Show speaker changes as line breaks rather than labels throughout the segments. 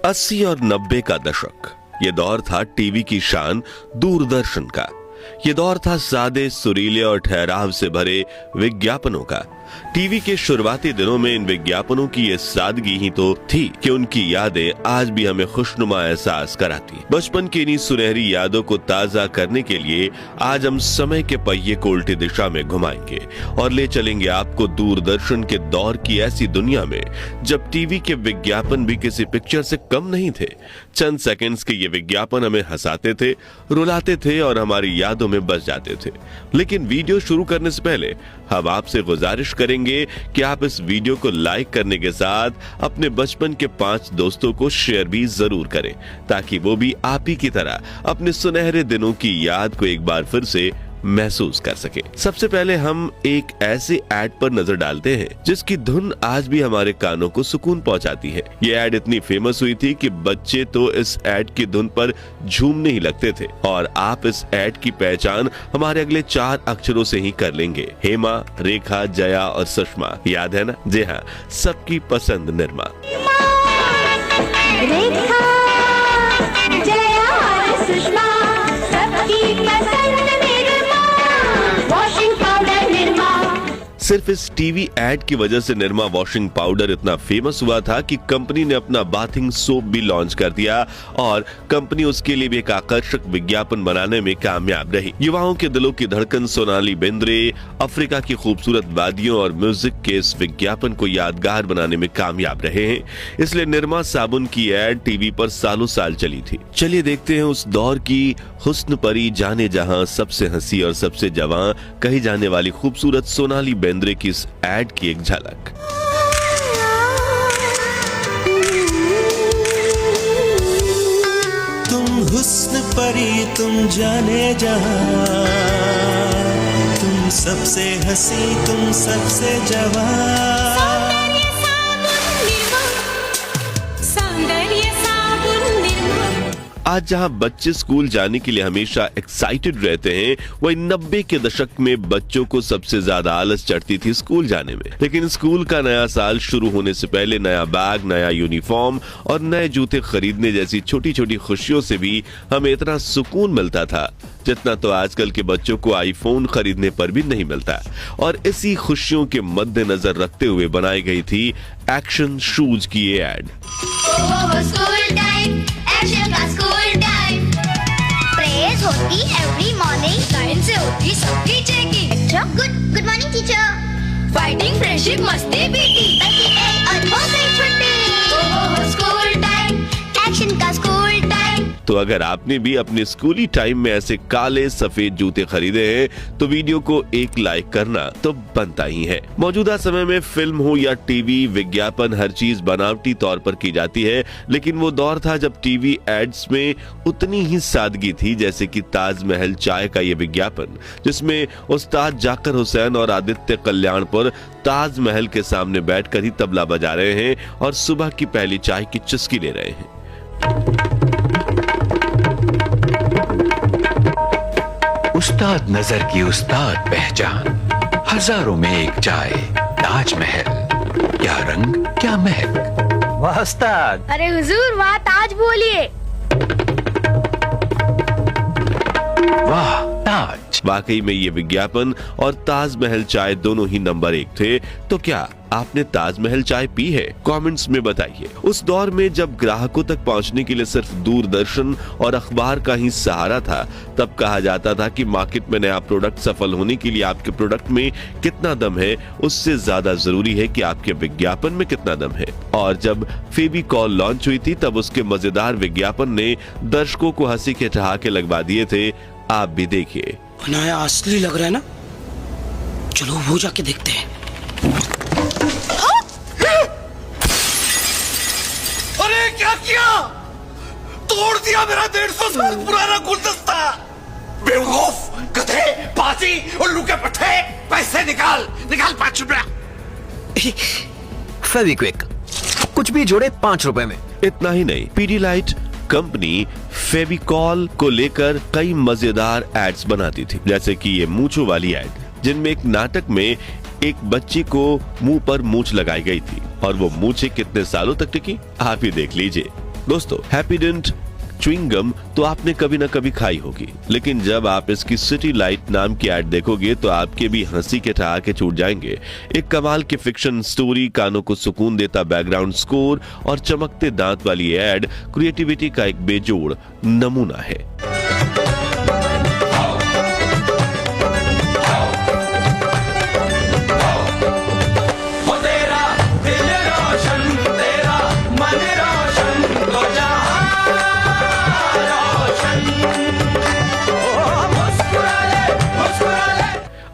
80 और 90 का दशक, ये दौर था टीवी की शान दूरदर्शन का। ये दौर था सादे, सुरीले और ठहराव से भरे विज्ञापनों का। टीवी के शुरुआती दिनों में इन विज्ञापनों की ये सादगी ही तो थी कि उनकी यादें आज भी हमें खुशनुमा एहसास कराती। बचपन की इन्हीं सुनहरी यादों को ताजा करने के लिए आज हम समय के पहिए को उल्टी दिशा में घुमाएंगे और ले चलेंगे आपको दूरदर्शन के दौर की ऐसी दुनिया में जब टीवी के विज्ञापन भी किसी पिक्चर से कम नहीं थे। चंद सेकंड्स के ये विज्ञापन हमें हंसाते थे, रुलाते थे और हमारी यादों में बस जाते थे। लेकिन वीडियो शुरू करने से पहले हम आपसे गुजारिश करेंगे कि आप इस वीडियो को लाइक करने के साथ अपने बचपन के 5 दोस्तों को शेयर भी जरूर करें, ताकि वो भी आप ही की तरह अपने सुनहरे दिनों की याद को एक बार फिर से महसूस कर सके। सबसे पहले हम एक ऐसे ऐड पर नजर डालते हैं जिसकी धुन आज भी हमारे कानों को सुकून पहुंचाती है। ये ऐड इतनी फेमस हुई थी कि बच्चे तो इस ऐड की धुन पर झूमने ही लगते थे और आप इस ऐड की पहचान हमारे अगले 4 अक्षरों से ही कर लेंगे। हेमा, रेखा, जया और सुषमा, याद है ना? जी हाँ, सबकी पसंद निर्मा।
रेखा, जया और सुषमा, सबकी पसंद निर्मा, वॉशिंग पाउडर निर्मा।
सिर्फ इस टीवी ऐड की वजह से निर्मा वॉशिंग पाउडर इतना फेमस हुआ था कि कंपनी ने अपना बाथिंग सोप भी लॉन्च कर दिया और कंपनी उसके लिए भी एक आकर्षक विज्ञापन बनाने में कामयाब रही। युवाओं के दिलों की धड़कन सोनाली बेंद्रे अफ्रीका की खूबसूरत वादियों और म्यूजिक के इस विज्ञापन को यादगार बनाने में कामयाब रहे हैं। इसलिए निर्मा साबुन की ऐड टीवी पर सालों साल चली थी। चलिए देखते हैं उस दौर की हुस्न परी, जाने जहां, सबसे हंसी और सबसे जवां कही जाने वाली खूबसूरत सोनाली बेंद्रे की इस ऐड की एक झलक।
तुम हुस्न परी, तुम जाने जहां, तुम सबसे हंसी, तुम सबसे जवां।
आज जहां बच्चे स्कूल जाने के लिए हमेशा एक्साइटेड रहते हैं, वही 90 के दशक में बच्चों को सबसे ज्यादा आलस चढ़ती थी स्कूल जाने में। लेकिन स्कूल का नया साल शुरू होने से पहले नया बैग, नया यूनिफॉर्म और नए जूते खरीदने जैसी छोटी छोटी खुशियों से भी हमें इतना सुकून मिलता था जितना तो आजकल के बच्चों को आईफोन खरीदने पर भी नहीं मिलता। और इसी खुशियों के मद्देनजर रखते हुए बनाई गई थी एक्शन शूज की ये ऐड।
प्रेज होती एवरी मॉर्निंग, टाइम से होती सबकी चेकिंग। अच्छा, good morning teacher. Fighting, friendship, मस्ती, पीटी, और बहुत सारी छुट्टी। स्कूल टाइम, एक्शन का स्कूल टाइम।
तो अगर आपने भी अपने स्कूली टाइम में ऐसे काले सफेद जूते खरीदे हैं तो वीडियो को एक लाइक करना तो बनता ही है। मौजूदा समय में फिल्म हो या टीवी, विज्ञापन हर चीज बनावटी तौर पर की जाती है, लेकिन वो दौर था जब टीवी एड्स में उतनी ही सादगी थी जैसे कि ताजमहल चाय का ये विज्ञापन, जिसमें उस्ताद जाकिर हुसैन और आदित्य कल्याणपुर ताजमहल के सामने बैठकर ही तबला बजा रहे हैं और सुबह की पहली चाय की चुस्की ले रहे हैं।
उस्ताद नजर की उस्ताद पहचान, हजारों में एक चाय, ताजमहल, क्या रंग क्या महक।
वाह उस्ताद।
अरे हुजूर, वाह ताज बोलिए।
वाह ताज।
वाकई में ये विज्ञापन और ताजमहल चाय दोनों ही नंबर 1 थे। तो क्या आपने ताजमहल चाय पी है? कमेंट्स में बताइए। उस दौर में जब ग्राहकों तक पहुंचने के लिए सिर्फ दूरदर्शन और अखबार का ही सहारा था, तब कहा जाता था कि मार्केट में नया प्रोडक्ट सफल होने के लिए आपके प्रोडक्ट में कितना दम है, उससे ज्यादा जरूरी है कि आपके विज्ञापन में कितना दम है। और जब फेविकॉल लॉन्च हुई थी तब उसके मजेदार विज्ञापन ने दर्शकों को हंसी के ठहाके लगवा दिए थे। आप भी देखिए।
बनाया असली लग रहा है ना? चलो वो जाके देखते हैं।
अरे क्या किया? तोड़ दिया मेरा 150 साल पुराना गुलदस्ता। बेवकूफ, गधे, पाजी, उल्लू के पट्टे। पैसे निकाल 5 रुपया।
फेविक्विक, कुछ भी जोड़े 5 रुपए में।
इतना ही नहीं, पीडीलाइट कंपनी फेविकॉल को लेकर कई मजेदार एड्स बनाती थी, जैसे कि ये मूंछों वाली एड, जिनमें एक नाटक में एक बच्ची को मुंह पर मूंछ लगाई गई थी और वो मूंछें कितने सालों तक टिकी, आप ही देख लीजिए। दोस्तों, हैप्पीडेंट च्युइंगम तो आपने कभी ना कभी खाई होगी, लेकिन जब आप इसकी सिटी लाइट नाम की ऐड देखोगे तो आपके भी हंसी के ठहाके छूट जाएंगे। एक कमाल की फिक्शन स्टोरी, कानों को सुकून देता बैकग्राउंड स्कोर और चमकते दांत वाली ऐड क्रिएटिविटी का एक बेजोड़ नमूना है।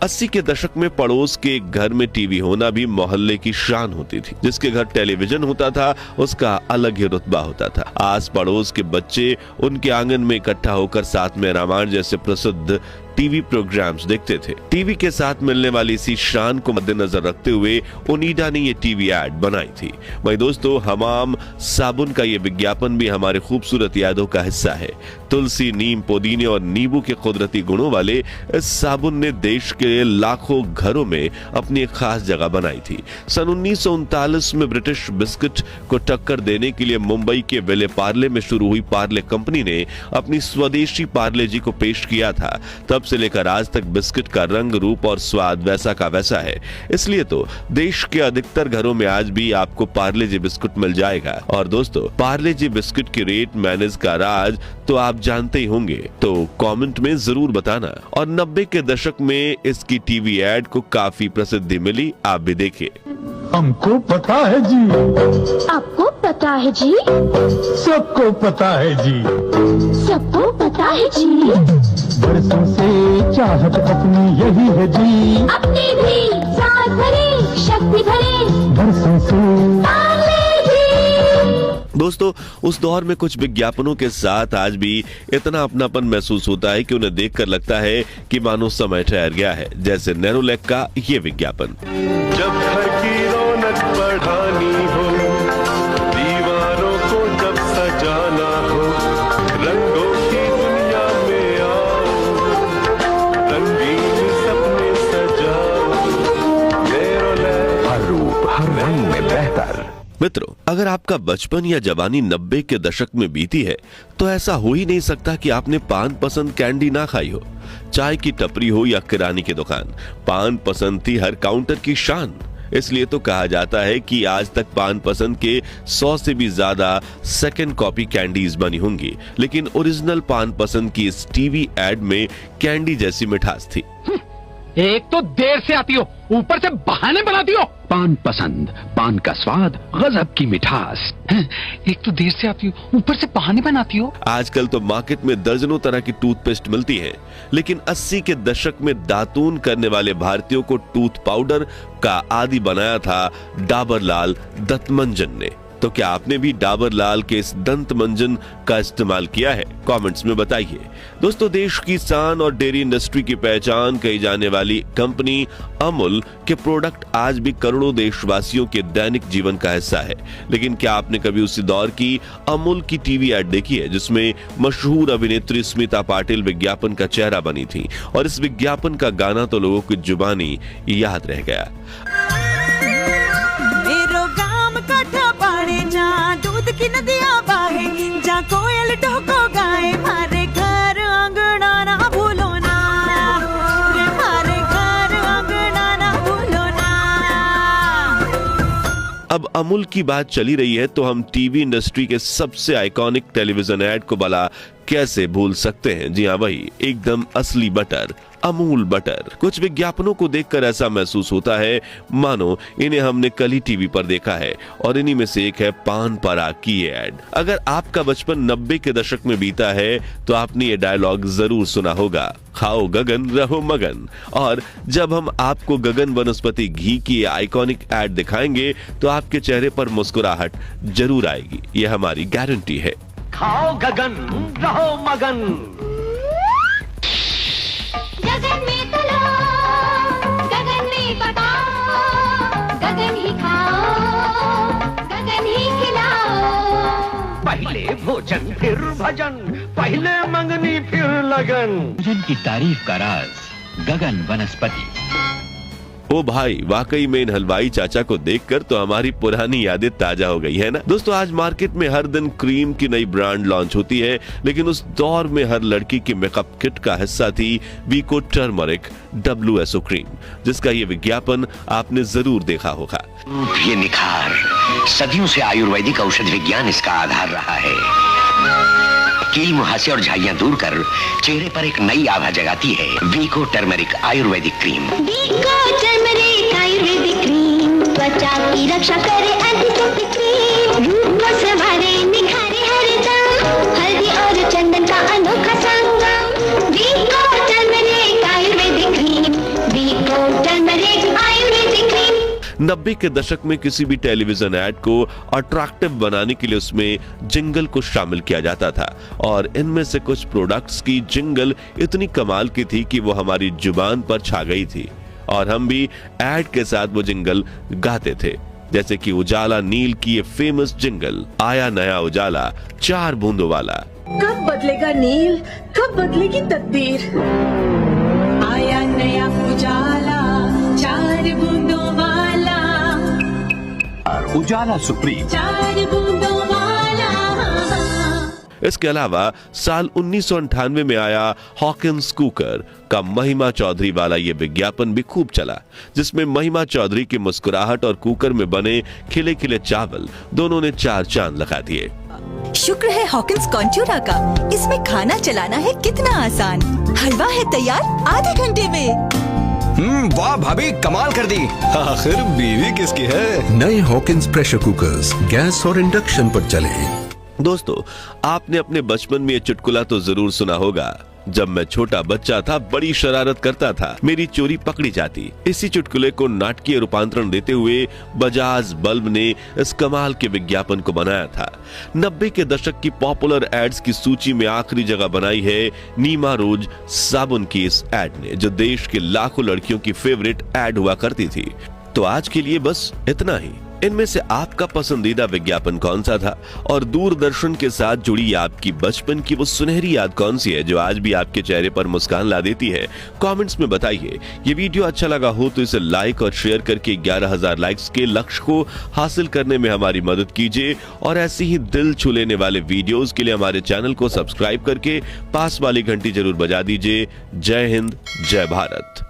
अस्सी के दशक में पड़ोस के एक घर में टीवी होना भी मोहल्ले की शान होती थी। जिसके घर टेलीविजन होता था उसका अलग ही रुतबा होता था। आस पड़ोस के बच्चे उनके आंगन में इकट्ठा होकर साथ में रामायण जैसे प्रसिद्ध टीवी प्रोग्राम्स देखते थे। टीवी के साथ मिलने वाली इसी शान को मद्देनजर रखते हुए ओनिडा ने ये टीवी ऐड बनाई थी। वही दोस्तों, हमाम साबुन का ये विज्ञापन भी हमारे खूबसूरत यादों का हिस्सा है। तुलसी, नीम, पुदीने और नींबू के कुदरती गुणों वाले इस साबुन ने देश के लाखों घरों में अपनी एक खास जगह बनाई थी। सन 1939 में ब्रिटिश बिस्किट को टक्कर देने के लिए मुंबई के विले पार्ले में शुरू हुई पार्ले कंपनी ने अपनी स्वदेशी पार्ले जी को पेश किया था। तब से लेकर आज तक बिस्किट का रंग, रूप और स्वाद वैसा का वैसा है। इसलिए तो देश के अधिकतर घरों में आज भी आपको पार्ले जी बिस्कुट मिल जाएगा। और दोस्तों, पार्ले जी बिस्कुट की रेट मैनेज का राज तो आप जानते ही होंगे, तो कमेंट में जरूर बताना। और 90 के दशक में इसकी टीवी ऐड को काफी प्रसिद्धि मिली, आप भी देखिए।
हमको पता है जी,
आपको पता है जी,
सबको पता है जी,
सबको पता है जी,
बरसों से चाहत अपनी यही है जी,
अपनी भी साथ भरे शक्ति भरे
बरसों से।
दोस्तों, उस दौर में कुछ विज्ञापनों के साथ आज भी इतना अपनापन महसूस होता है कि उन्हें देखकर लगता है कि मानो समय ठहर गया है। जैसे नेरोलैक का ये विज्ञापन।
जब घर की रौनक बढ़ानी हो, दीवारों को जब सजाना हो, रंगों की दुनिया में आओ, रंगीन सपने सजाओ, नेरोलैक।
हर रूप हर रंग में बेहतर।
मित्रों, अगर आपका बचपन या जवानी 90 के दशक में बीती है तो ऐसा हो ही नहीं सकता कि आपने पान पसंद कैंडी ना खाई हो। चाय की टपरी हो या किराने की दुकान, पान पसंद थी हर काउंटर की शान। इसलिए तो कहा जाता है कि आज तक पान पसंद के 100 से भी ज्यादा सेकंड कॉपी कैंडीज बनी होंगी, लेकिन ओरिजिनल पान पसंद की इस टीवी एड में कैंडी जैसी मिठास थी।
एक तो देर से आती हो, ऊपर से बहाने बनाती हो।
पान पसंद, पान का स्वाद, गजब की मिठास।
एक तो देर से आती हो, ऊपर से बहाने बनाती हो।
आजकल तो मार्केट में दर्जनों तरह की टूथपेस्ट मिलती है, लेकिन 80 के दशक में दातून करने वाले भारतीयों को टूथ पाउडर का आदी बनाया था डाबर लाल दंतमंजन ने। तो क्या आपने भी डाबर लाल के इस दंत मंजन का इस्तेमाल किया है? कमेंट्स में बताइए। दोस्तों, देश की शान और डेयरी इंडस्ट्री की पहचान कही जाने वाली कंपनी अमूल के प्रोडक्ट आज भी करोड़ों देशवासियों के दैनिक जीवन का हिस्सा है। लेकिन क्या आपने कभी उसी दौर की अमूल की टीवी ऐड देखी है जिसमें मशहूर अभिनेत्री स्मिता पाटिल विज्ञापन का चेहरा बनी थी? और इस विज्ञापन का गाना तो लोगों की जुबानी याद रह गया।
दूध की नदियां बहे, जा कोयल ढोको गाए, मारे घर अंगना ना भूलो ना, रे मारे घर अंगना ना भूलो ना।
अब अमूल की बात चली रही है तो हम टीवी इंडस्ट्री के सबसे आइकॉनिक टेलीविजन ऐड को भला कैसे भूल सकते हैं? जी हाँ, वही एकदम असली बटर, अमूल बटर। कुछ विज्ञापनों को देखकर ऐसा महसूस होता है मानो इन्हें हमने कल ही टीवी पर देखा है। और इन्हीं में से एक है पान पराग की ये ऐड। अगर आपका बचपन 90 के दशक में बीता है तो आपने ये डायलॉग जरूर सुना होगा, खाओ गगन रहो मगन। और जब हम आपको गगन वनस्पति घी की आइकॉनिक ऐड दिखाएंगे तो आपके चेहरे पर मुस्कुराहट जरूर आएगी, ये हमारी गारंटी है।
खाओ गगन रहो मगन।
गगन में तलो, गगन में पकाओ, गगन ही खाओ, गगन ही खिलाओ।
पहले भोजन फिर भजन, पहले मंगनी फिर लगन।
भोजन की तारीफ का राज गगन वनस्पति।
ओ भाई, वाकई में इन हलवाई चाचा को देखकर तो हमारी पुरानी यादें ताजा हो गई है ना। दोस्तों, आज मार्केट में हर दिन क्रीम की नई ब्रांड लॉन्च होती है, लेकिन उस दौर में हर लड़की की मेकअप किट का हिस्सा थी वीको टर्मरिक WSO क्रीम, जिसका ये विज्ञापन आपने जरूर देखा होगा।
ये निखार सदियों से आयुर्वेदिक औषध विज्ञान इसका आधार रहा है। कील मुहासे और झाइयां दूर कर चेहरे पर एक नई आभा जगाती है वीको टर्मरिक आयुर्वेदिक क्रीम।
वीको टर्मरिक आयुर्वेदिक क्रीम त्वचा की रक्षा करे, एंटीसेप्टिक क्रीम रूप को संवारे, निखारे हर दम, हल्दी और चंदन का अनोखा संगम। वीको टर्मरिक आयुर्वेदिक क्रीम, वीको टर्मरिक आयुर्वेदिक क्रीम।
90 के दशक में किसी भी टेलीविजन ऐड को अट्रैक्टिव बनाने के लिए उसमें जिंगल को शामिल किया जाता था, और इनमें से कुछ प्रोडक्ट्स की जिंगल इतनी कमाल की थी कि वो हमारी जुबान पर छा गई थी, और हम भी ऐड के साथ वो जिंगल गाते थे। जैसे कि उजाला नील की ये फेमस जिंगल, आया नया उजाला 4 बूंदों वाला।
कब बदलेगा नील, कब बदलेगी तकदीर, आया नया उजाला 4 बूंदों वाला,
उजाला सुप्रीम
4 बूंदों वाला।
इसके अलावा साल 1998 में आया हॉकिंस कुकर का महिमा चौधरी वाला ये विज्ञापन भी खूब चला, जिसमें महिमा चौधरी की मुस्कुराहट और कुकर में बने खिले खिले चावल दोनों ने 4 चांद लगा दिए।
शुक्र है हॉकिंस कॉन्चूरा का, इसमें खाना चलाना है कितना आसान। हलवा है तैयार आधे घंटे में।
वाह भाभी, कमाल कर दी। आखिर बीवी किसकी है?
नए हॉकिंस प्रेशर कुकर्स गैस और इंडक्शन पर चले।
दोस्तों, आपने अपने बचपन में ये चुटकुला तो जरूर सुना होगा, जब मैं छोटा बच्चा था बड़ी शरारत करता था, मेरी चोरी पकड़ी जाती। इसी चुटकुले को नाटकीय रूपांतरण देते हुए बजाज बल्ब ने इस कमाल के विज्ञापन को बनाया था। 90 के दशक की पॉपुलर एड्स की सूची में आखिरी जगह बनाई है नीमा रोज साबुन की इस एड ने, जो देश के लाखों लड़कियों की फेवरेट एड हुआ करती थी। तो आज के लिए बस इतना ही। इनमें से आपका पसंदीदा विज्ञापन कौन सा था, और दूरदर्शन के साथ जुड़ी आपकी बचपन की वो सुनहरी याद कौन सी है जो आज भी आपके चेहरे पर मुस्कान ला देती है? कमेंट्स में बताइए। ये वीडियो अच्छा लगा हो तो इसे लाइक और शेयर करके 11,000 लाइक्स के लक्ष्य को हासिल करने में हमारी मदद कीजिए, और ऐसी ही दिल छू लेने वाले वीडियोस के लिए हमारे चैनल को सब्सक्राइब करके पास वाली घंटी जरूर बजा दीजिए। जय हिंद, जय भारत।